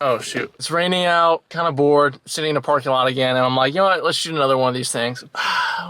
Oh shoot. It's raining out, kind of bored, sitting in a parking lot again, and I'm like, you know what, let's shoot another one of these things.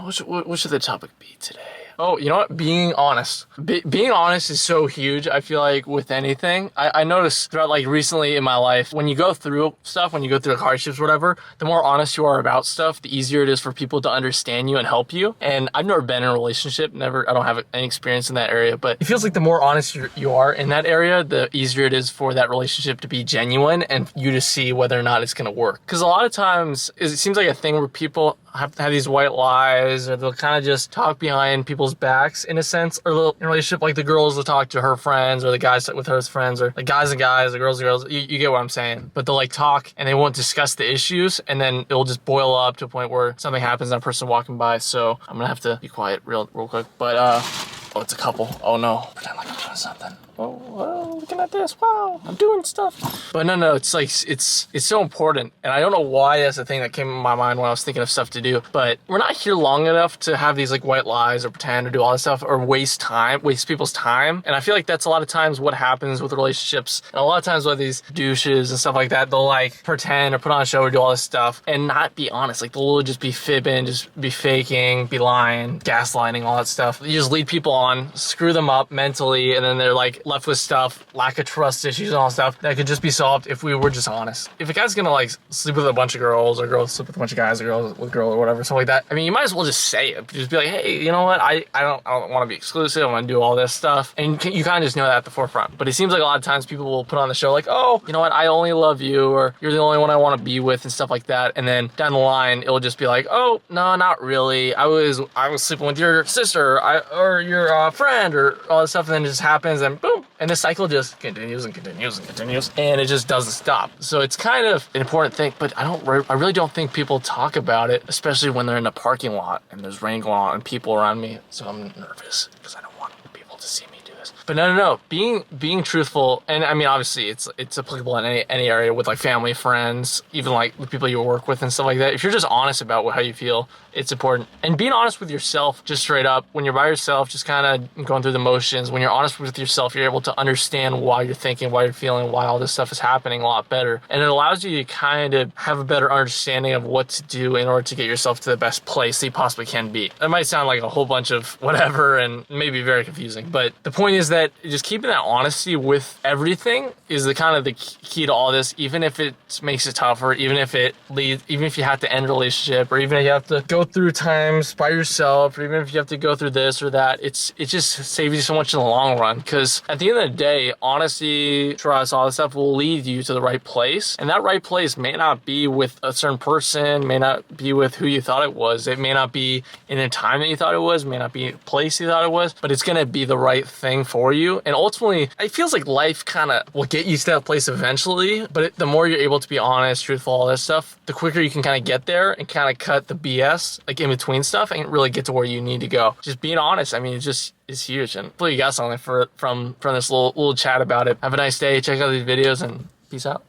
What should the topic be today? Oh, you know what? Being honest. Being honest is so huge, I feel like, with anything. I noticed throughout, like, recently in my life, when you go through stuff, when you go through like, hardships, whatever, the more honest you are about stuff, the easier it is for people to understand you and help you. And I've never been in a relationship, I don't have any experience in that area, but it feels like the more honest you are in that area, the easier it is for that relationship to be genuine and you to see whether or not it's going to work. Because a lot of times, it seems like a thing where people have these white lies, or they'll kind of just talk behind people's backs in a sense, or in a relationship, like the girls will talk to her friends, or the guys with her friends, or the guys and guys, the girls and girls. You get what I'm saying. But they'll like talk and they won't discuss the issues, and then it'll just boil up to a point where something happens and a person walking by. So I'm gonna have to be quiet real quick. But oh, it's a couple. Oh no, pretend like I'm doing something. Oh, looking at this. Wow, I'm doing stuff. But no, it's like, it's so important. And I don't know why that's the thing that came in my mind when I was thinking of stuff to do. But we're not here long enough to have these like white lies or pretend or do all this stuff or waste people's time. And I feel like that's a lot of times what happens with relationships. And a lot of times with these douches and stuff like that, they'll like pretend or put on a show or do all this stuff and not be honest. Like they'll just be fibbing, just be faking, be lying, gaslighting, all that stuff. You just lead people on, screw them up mentally, and then they're like left with stuff, lack of trust issues and all that stuff that could just be solved if we were just honest. If a guy's gonna like sleep with a bunch of girls, or girls sleep with a bunch of guys, or girls with girl or whatever, something like that, I mean, you might as well just say it. Just be like, hey, you know what? I don't want to be exclusive. I want to do all this stuff, and you kind of just know that at the forefront. But it seems like a lot of times people will put on the show like, oh, you know what? I only love you, or you're the only one I want to be with, and stuff like that. And then down the line, it'll just be like, oh, no, not really. I was sleeping with your sister, or your friend, or all this stuff, and then it just happens, and boom, and the cycle just continues and continues and continues, and it just doesn't stop. So it's kind of an important thing, but I really don't think people talk about it, especially when they're in a parking lot and there's rain going on and people around me. So I'm nervous because I don't want people to see me do this. But no. Being truthful, and I mean, obviously it's applicable in any area with like family, friends, even like the people you work with and stuff like that. If you're just honest about how you feel, it's important. And being honest with yourself, just straight up, when you're by yourself, just kind of going through the motions, when you're honest with yourself, you're able to understand why you're thinking, why you're feeling, why all this stuff is happening a lot better. And it allows you to kind of have a better understanding of what to do in order to get yourself to the best place that you possibly can be. That might sound like a whole bunch of whatever and maybe very confusing, but the point is that just keeping that honesty with everything is the kind of the key to all this, even if it makes it tougher, even if you have to end a relationship, or even if you have to go through times by yourself, or even if you have to go through this or that, it just saves you so much in the long run. Because at the end of the day, honesty, trust, all this stuff will lead you to the right place, and that right place may not be with a certain person, may not be with who you thought it was, it may not be in a time that you thought it was, may not be a place you thought it was, but it's gonna be the right thing for you. And ultimately, it feels like life kind of will get you to that place eventually, but the more you're able to be honest, truthful, all this stuff, the quicker you can kind of get there and kind of cut the BS like in between stuff and really get to where you need to go. Just being honest, I mean, it's huge. And hopefully you got something from this little chat about it. Have a nice day. Check out these videos and peace out.